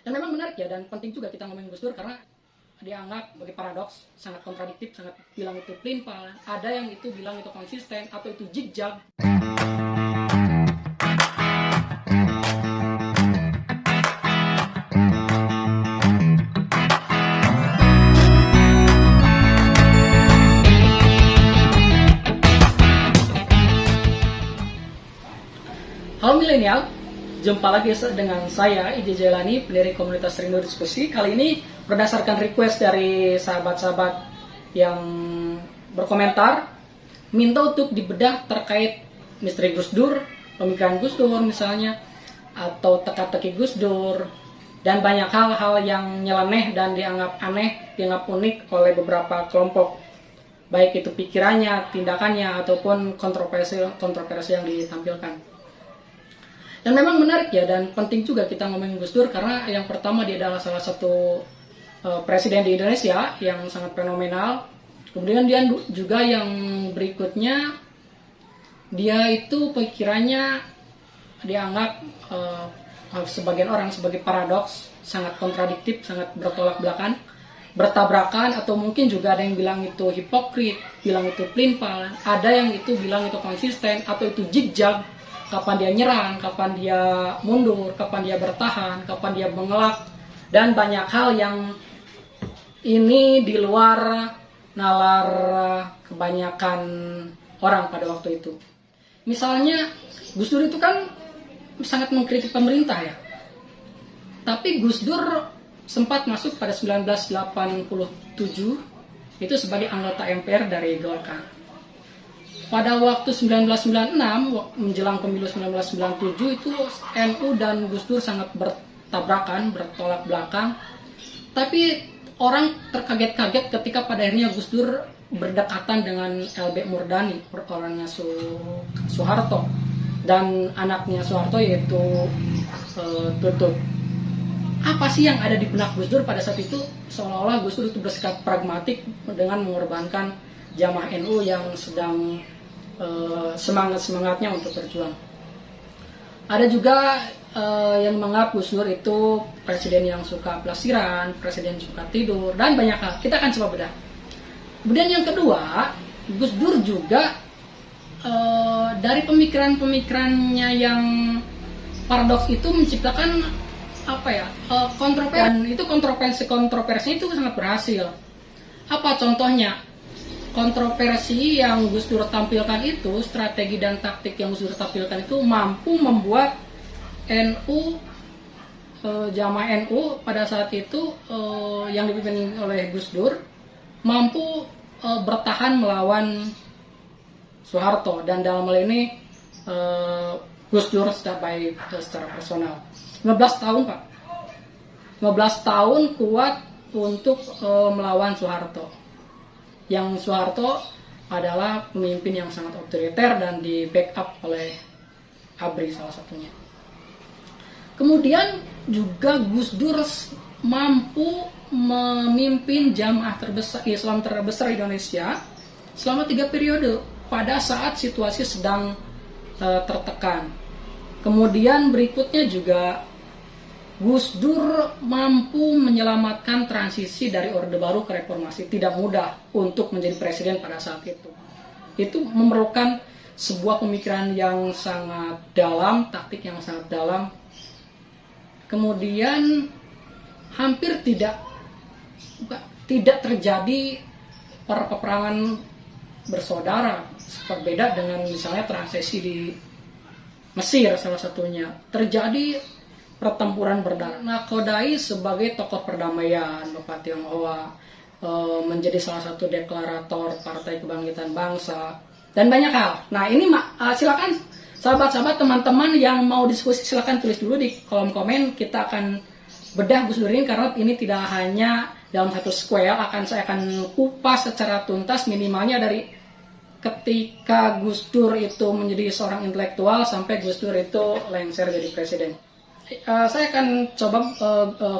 Dan memang menarik ya, dan penting juga kita ngomongin Gus Dur karena dianggap bagi paradoks, sangat kontradiktif, sangat bilang itu pelin-pelan, ada yang itu bilang itu konsisten atau itu zigzag. Halo milenial, jumpa lagi dengan saya Ije Jailani, pendiri komunitas Rindu Diskusi. Kali ini berdasarkan request dari sahabat-sahabat yang berkomentar, minta untuk dibedah terkait misteri Gus Dur, pemikiran Gus Dur misalnya, atau teka-teki Gus Dur, dan banyak hal-hal yang nyeleneh dan dianggap aneh, dianggap unik oleh beberapa kelompok, baik itu pikirannya, tindakannya, ataupun kontroversi yang ditampilkan. Dan memang menarik ya, dan penting juga kita ngomongin Gus Dur karena yang pertama dia adalah salah satu presiden di Indonesia yang sangat fenomenal. Kemudian dia juga yang berikutnya, dia itu pikirannya dianggap sebagian orang sebagai paradoks, sangat kontradiktif, sangat bertolak belakang, bertabrakan, atau mungkin juga ada yang bilang itu hipokrit, bilang itu pelin-pelan, ada yang itu bilang itu konsisten atau itu zigzag. Kapan dia nyerang, kapan dia mundur, kapan dia bertahan, kapan dia mengelak, dan banyak hal yang ini di luar nalar kebanyakan orang pada waktu itu. Misalnya Gus Dur itu kan sangat mengkritik pemerintah ya, tapi Gus Dur sempat masuk pada 1987 itu sebagai anggota MPR dari Golkar. Pada waktu 1996, menjelang pemilu 1997 itu NU dan Gus Dur sangat bertabrakan, bertolak belakang. Tapi orang terkaget-kaget ketika pada akhirnya Gus Dur berdekatan dengan LB Murdani, orangnya Soeharto, dan anaknya Soeharto yaitu Tutut. Apa sih yang ada di benak Gus Dur pada saat itu? Seolah-olah Gus Dur itu bersikap pragmatik dengan mengorbankan jamaah NU yang sedang semangat-semangatnya untuk berjuang. Ada juga yang menganggap Gus Dur itu presiden yang suka pelasiran, presiden suka tidur, dan banyak hal. Kita akan coba bedah. Kemudian yang kedua, Gus Dur juga dari pemikiran-pemikirannya yang paradoks itu menciptakan kontroversi. Dan itu kontroversi itu sangat berhasil. Apa contohnya? Kontroversi yang Gus Dur tampilkan itu, strategi dan taktik yang Gus Dur tampilkan itu mampu membuat NU, jamaah NU pada saat itu yang dipimpin oleh Gus Dur mampu bertahan melawan Soeharto, dan dalam hal ini Gus Dur secara personal 15 tahun Pak, 15 tahun kuat untuk melawan Soeharto. Yang Soeharto adalah pemimpin yang sangat otoriter dan di backup oleh ABRI salah satunya. Kemudian juga Gus Dur mampu memimpin jamaah terbesar Islam terbesar Indonesia selama 3 periode pada saat situasi sedang tertekan. Kemudian berikutnya juga Gus Dur mampu menyelamatkan transisi dari Orde Baru ke Reformasi. Tidak mudah untuk menjadi presiden pada saat itu. Itu memerlukan sebuah pemikiran yang sangat dalam, taktik yang sangat dalam. Kemudian hampir tidak terjadi peperangan bersaudara. Berbeda dengan misalnya transisi di Mesir salah satunya. Terjadi pertempuran berdarah. Nakodai sebagai tokoh perdamaian, Bapak Tionghoa menjadi salah satu deklarator Partai Kebangkitan Bangsa, dan banyak hal. Nah ini silakan sahabat-sahabat, teman-teman yang mau diskusi silakan tulis dulu di kolom komen. Kita akan bedah Gus Dur ini karena ini tidak hanya dalam satu square, saya akan kupas secara tuntas minimalnya dari ketika Gus Dur itu menjadi seorang intelektual sampai Gus Dur itu lengser jadi presiden. Saya akan coba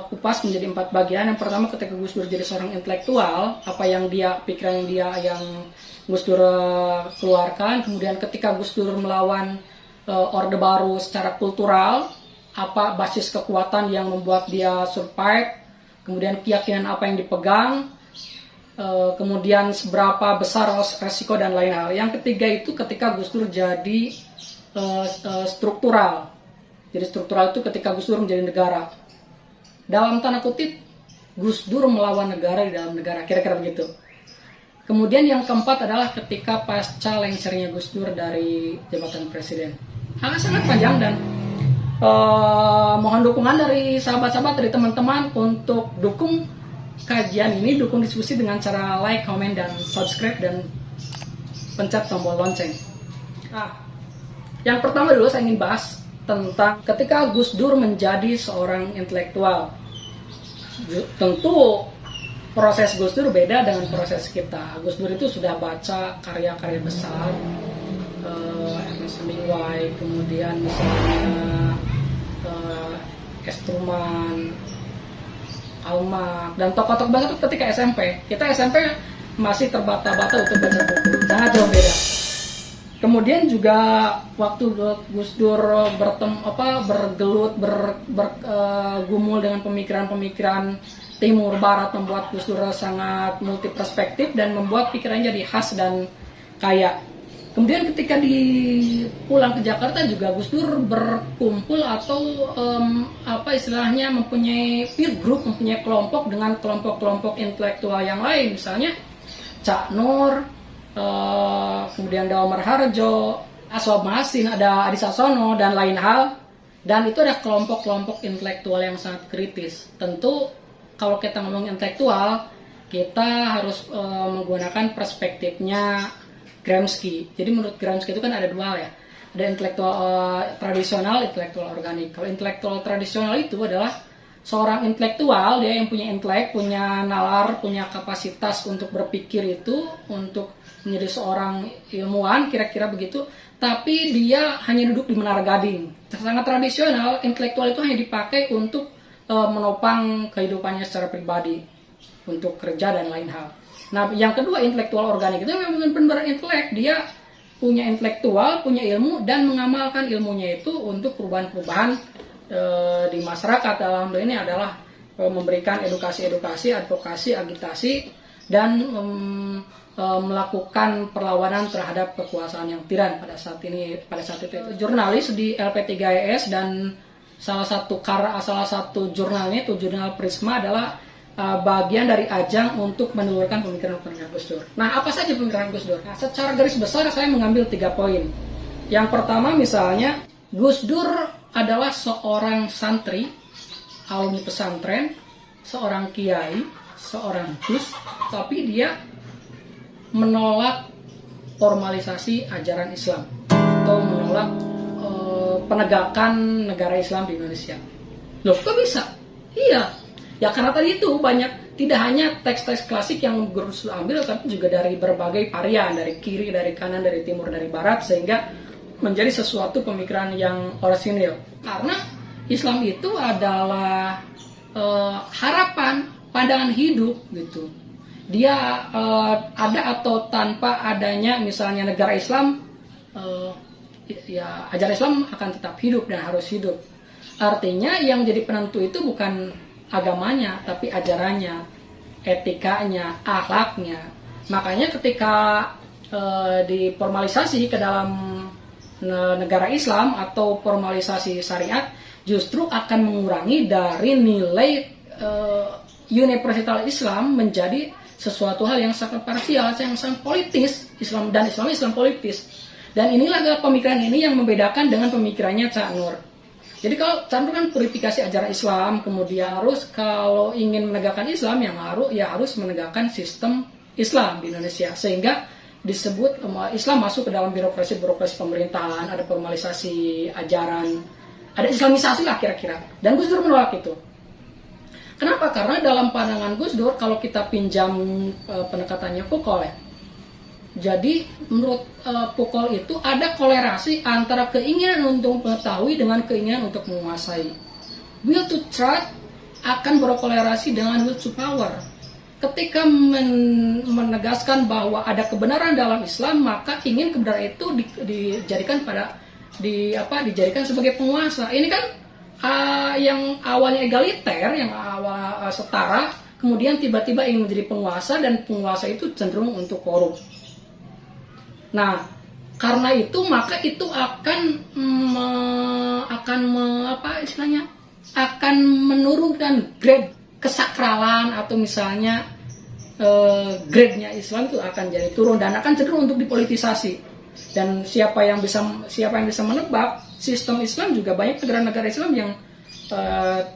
kupas menjadi 4 bagian. Yang pertama, ketika Gus Dur jadi seorang intelektual, apa yang pikiran yang Gus Dur keluarkan. Kemudian ketika Gus Dur melawan Orde Baru secara kultural, apa basis kekuatan yang membuat dia survive, kemudian keyakinan apa yang dipegang, kemudian seberapa besar resiko dan lain hal. Yang ketiga itu ketika Gus Dur jadi struktural. Jadi struktural itu ketika Gus Dur menjadi negara. Dalam tanda kutip, Gus Dur melawan negara di dalam negara, kira-kira begitu. Kemudian yang keempat adalah ketika pasca lengsernya Gus Dur dari jabatan presiden. Sangat panjang dan mohon dukungan dari sahabat-sahabat, dari teman-teman untuk dukung kajian ini, dukung diskusi dengan cara like, comment, dan subscribe, dan pencet tombol lonceng. Nah, yang pertama dulu saya ingin bahas tentang ketika Gus Dur menjadi seorang intelektual. Tentu proses Gus Dur beda dengan proses kita. Gus Dur itu sudah baca karya-karya besar, Ernest Hemingway, kemudian misalnya Estruman, Almak, dan tokoh-tokoh banget ketika SMP. Kita SMP masih terbata-bata untuk baca buku, sangat jauh beda. Kemudian juga waktu Gus Dur bergelut, bergumul dengan pemikiran-pemikiran Timur Barat, membuat Gus Dur sangat multi perspektif dan membuat pikirannya jadi khas dan kaya. Kemudian ketika pulang ke Jakarta juga Gus Dur berkumpul atau istilahnya mempunyai peer group, mempunyai kelompok dengan kelompok-kelompok intelektual yang lain, misalnya Cak Nur, kemudian Dawa Marharjo, Aswab Masin, ada Adi Sasono dan lain hal. Dan itu ada kelompok-kelompok intelektual yang sangat kritis. Tentu kalau kita ngomong intelektual, kita harus menggunakan perspektifnya Gramsci. Jadi menurut Gramsci itu kan ada dua hal ya. Ada intelektual tradisional, intelektual organik. Kalau intelektual tradisional itu adalah seorang intelektual, dia yang punya intelek, punya nalar, punya kapasitas untuk berpikir itu, untuk menjadi seorang ilmuwan, kira-kira begitu. Tapi dia hanya duduk di Menara Gading. Sangat tradisional, intelektual itu hanya dipakai untuk menopang kehidupannya secara pribadi, untuk kerja dan lain hal. Nah, yang kedua intelektual organik itu memang benar-benar intelek. Dia punya intelektual, punya ilmu, dan mengamalkan ilmunya itu untuk perubahan-perubahan di masyarakat. Dalam hal ini adalah memberikan edukasi-edukasi, advokasi, agitasi, dan melakukan perlawanan terhadap kekuasaan yang tiran pada saat itu. Jurnalis di LP3IS dan salah satu jurnalnya itu jurnal Prisma adalah bagian dari ajang untuk menelurkan pemikiran-pemikiran Gus Dur. Nah, apa saja pemikiran Gus Dur? Nah, secara garis besar saya mengambil 3 poin. Yang pertama misalnya, Gus Dur adalah seorang santri, alumni pesantren, seorang kiai, seorang gus, tapi dia menolak formalisasi ajaran Islam atau menolak penegakan negara Islam di Indonesia. Loh, kok bisa? Iya, ya karena tadi itu banyak, tidak hanya teks-teks klasik yang Gus Dur ambil, tapi juga dari berbagai varian, dari kiri, dari kanan, dari timur, dari barat, sehingga menjadi sesuatu pemikiran yang orisinil. Karena Islam itu adalah harapan, pandangan hidup gitu. Dia ada atau tanpa adanya misalnya negara Islam, ya ajaran Islam akan tetap hidup dan harus hidup. Artinya yang jadi penentu itu bukan agamanya, tapi ajarannya, etikanya, akhlaknya. Makanya ketika diformalisasi ke dalam negara Islam atau formalisasi syariat, justru akan mengurangi dari nilai universal Islam menjadi sesuatu hal yang sangat parsial, yang sangat politis. Islam politis. Dan inilah pemikiran ini yang membedakan dengan pemikirannya Cak Nur. Jadi kalau Cak Nur kan purifikasi ajaran Islam, kemudian harus kalau ingin menegakkan Islam yang harus menegakkan sistem Islam di Indonesia, sehingga disebut Islam masuk ke dalam birokrasi pemerintahan, ada formalisasi ajaran, ada islamisasi lah kira-kira. Dan Gus Dur menolak itu. Kenapa? Karena dalam pandangan Gus Dur, kalau kita pinjam pendekatannya Foucault ya, jadi menurut Foucault itu ada kolerasi antara keinginan untuk mengetahui dengan keinginan untuk menguasai. Will to trust akan berkolerasi dengan will to power. Ketika menegaskan bahwa ada kebenaran dalam Islam, maka ingin kebenaran itu dijadikan dijadikan sebagai penguasa. Ini kan yang awalnya egaliter, yang awal setara, kemudian tiba-tiba ingin menjadi penguasa, dan penguasa itu cenderung untuk korup. Nah, karena itu maka itu akan menurunkan grade kesakralan, atau misalnya grade-nya Islam itu akan jadi turun dan akan cenderung untuk dipolitisasi. Dan siapa yang bisa menebak, sistem Islam juga banyak negara-negara Islam yang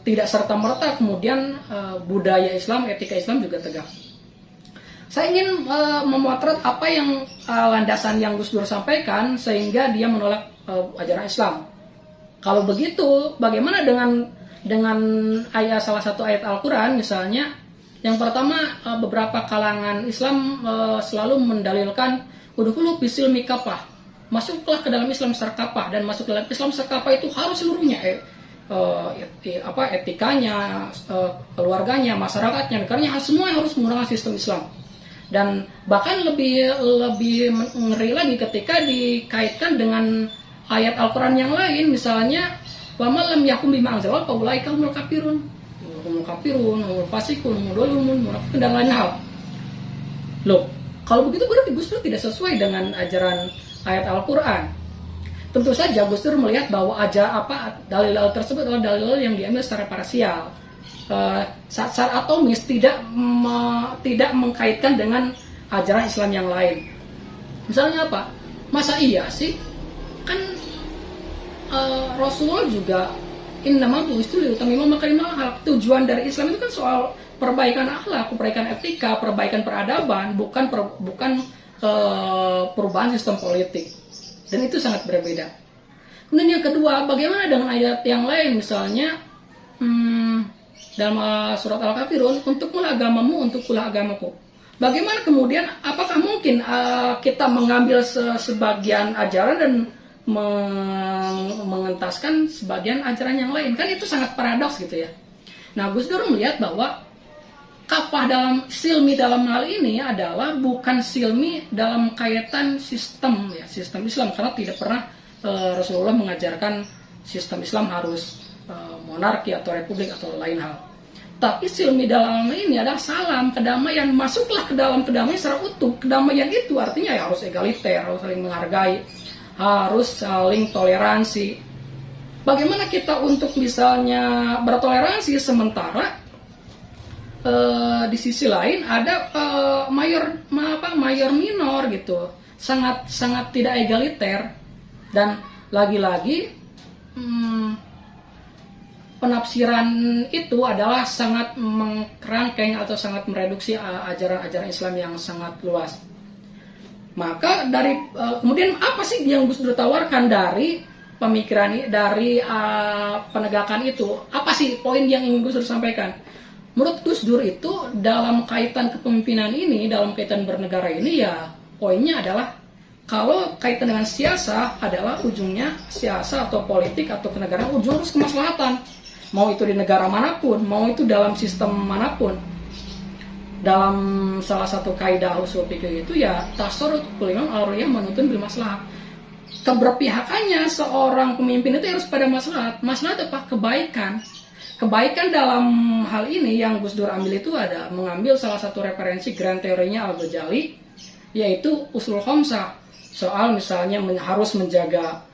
tidak serta-merta kemudian budaya Islam, etika Islam juga tegak. Saya ingin memotret apa yang landasan yang Gus Dur sampaikan sehingga dia menolak ajaran Islam. Kalau begitu, bagaimana dengan salah satu ayat Al-Quran misalnya? Yang pertama, beberapa kalangan Islam selalu mendalilkan udkhulu fisilmi kafah, masuklah ke dalam Islam secara kafah, dan masuk ke dalam Islam secara kafah itu harus seluruhnya, etikanya, keluarganya, masyarakatnya, negaranya, semua harus menggunakan sistem Islam. Dan bahkan lebih ngeri lagi ketika dikaitkan dengan ayat Al-Quran yang lain, misalnya wa man lam yakum bima anzala fa ulaika humul kafirun, humul fasikun, munafiqun, dan lain hal. Loh, kalau begitu berarti Gus Dur tidak sesuai dengan ajaran ayat Al-Quran. Tentu saja Gus Dur melihat bahwa dalil-dalil tersebut adalah dalil yang diambil secara parsial, secara atomis, tidak mengkaitkan dengan ajaran Islam yang lain. Misalnya apa? Masa iya sih? Kan Rasulullah juga innamal bu'itsu liutammima makarimal akhlaq. Tujuan dari Islam itu kan soal perbaikan akhlak, perbaikan etika, perbaikan peradaban, bukan perubahan sistem politik. Dan itu sangat berbeda. Kemudian yang kedua, bagaimana dengan ayat yang lain, misalnya dalam surat Al-Kafirun, untukmulah agamamu, untukkulah agamaku. Bagaimana kemudian, apakah mungkin kita mengambil sebagian ajaran dan mengentaskan sebagian ajaran yang lain? Kan itu sangat paradoks gitu ya. Nah, Gus Dur melihat bahwa kafah silmi dalam hal ini adalah bukan silmi dalam kaitan sistem Islam, karena tidak pernah Rasulullah mengajarkan sistem Islam harus monarki atau republik atau lain hal. Tapi silmi dalam hal ini adalah salam, kedamaian, masuklah ke dalam kedamaian secara utuh. Kedamaian itu artinya ya harus egaliter, harus saling menghargai, harus saling toleransi. Bagaimana kita untuk misalnya bertoleransi sementara di sisi lain ada mayor minor gitu, sangat tidak egaliter, dan lagi-lagi penafsiran itu adalah sangat mengkerangkeng atau sangat mereduksi ajaran-ajaran Islam yang sangat luas. Maka kemudian apa sih yang Gus Dur tawarkan dari pemikiran ini, dari penegakan itu? Apa sih poin yang ingin Gus Dur sampaikan? Menurut Gus Dur itu dalam kaitan kepemimpinan ini, dalam kaitan bernegara ini, ya poinnya adalah kalau kaitan dengan siasa adalah ujungnya siasa atau politik atau kenegaraan, ujung harus kemaslahatan. Mau itu di negara manapun, mau itu dalam sistem manapun. Dalam salah satu kaidah usul fikih itu ya tasarruf kulimam al-riyah manutun bil maslahat. Keberpihakannya seorang pemimpin itu harus pada maslahat. Maslahat apa? Kebaikan. Kebaikan dalam hal ini yang Gus Dur ambil itu ada mengambil salah satu referensi grand teorinya Al-Ghazali, yaitu usul khamsah. Soal misalnya harus menjaga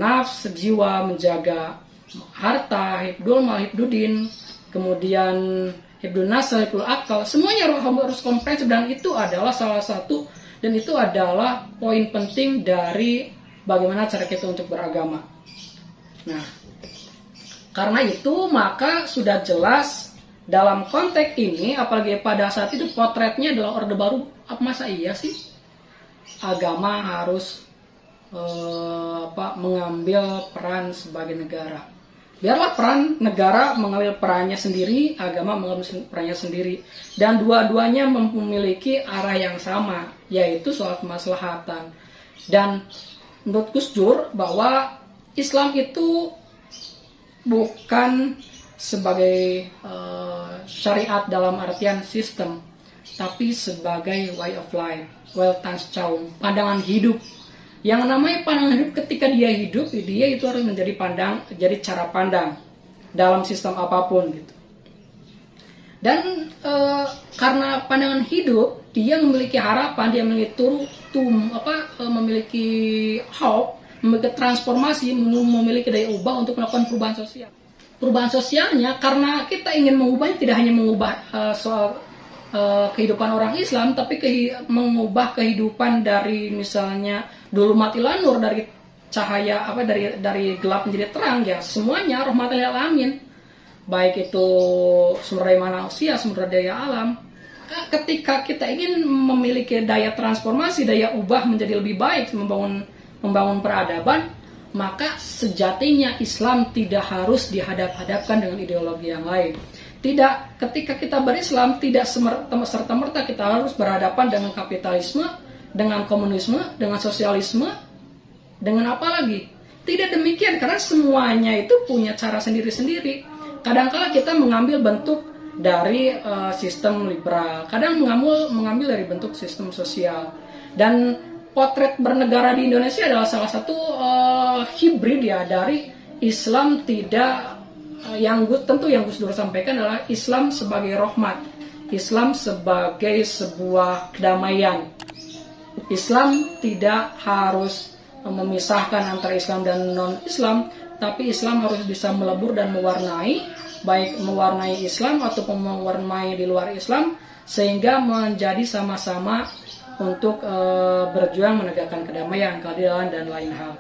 nafs, jiwa, menjaga harta, hibdul mal, hibdudin, kemudian hibdul nasl, hibdul akal, semuanya harus komprehensif, dan itu adalah salah satu, dan itu adalah poin penting dari bagaimana cara kita untuk beragama. Nah, karena itu maka sudah jelas dalam konteks ini, apalagi pada saat itu potretnya adalah Orde Baru. Masa iya sih agama harus mengambil peran sebagai negara? Biarlah peran negara mengambil perannya sendiri, agama mengambil perannya sendiri, dan dua-duanya memiliki arah yang sama, yaitu soal kemaslahatan. Dan menurut Gus Dur bahwa Islam itu bukan sebagai syariat dalam artian sistem, tapi sebagai way of life, pandangan hidup Yang namanya pandangan hidup, ketika dia hidup, dia itu harus jadi cara pandang dalam sistem apapun gitu. Dan karena pandangan hidup, dia memiliki harapan, dia memiliki hope, memiliki transformasi, memiliki daya ubah untuk melakukan perubahan sosial. Perubahan sosialnya, karena kita ingin mengubahnya, tidak hanya mengubah soal kehidupan orang Islam, tapi mengubah kehidupan dari misalnya dulu matilah nur, dari cahaya dari gelap menjadi terang, ya semuanya rahmatan lil alamin, baik itu sumber daya manusia, sumber daya alam. Ketika kita ingin memiliki daya transformasi, daya ubah menjadi lebih baik, membangun peradaban, maka sejatinya Islam tidak harus dihadap-hadapkan dengan ideologi yang lain. Tidak, ketika kita berislam, tidak serta-merta kita harus berhadapan dengan kapitalisme, dengan komunisme, dengan sosialisme, dengan apa lagi. Tidak demikian, karena semuanya itu punya cara sendiri-sendiri. Kadang-kala kita mengambil bentuk dari sistem liberal, kadang mengambil dari bentuk sistem sosial. Dan potret bernegara di Indonesia adalah salah satu hibrid ya dari Islam yang Gus Dur sampaikan adalah Islam sebagai rahmat, Islam sebagai sebuah kedamaian. Islam tidak harus memisahkan antara Islam dan non-Islam, tapi Islam harus bisa melebur dan mewarnai, baik mewarnai Islam ataupun mewarnai di luar Islam, sehingga menjadi sama-sama untuk berjuang menegakkan kedamaian, keadilan, dan lain hal.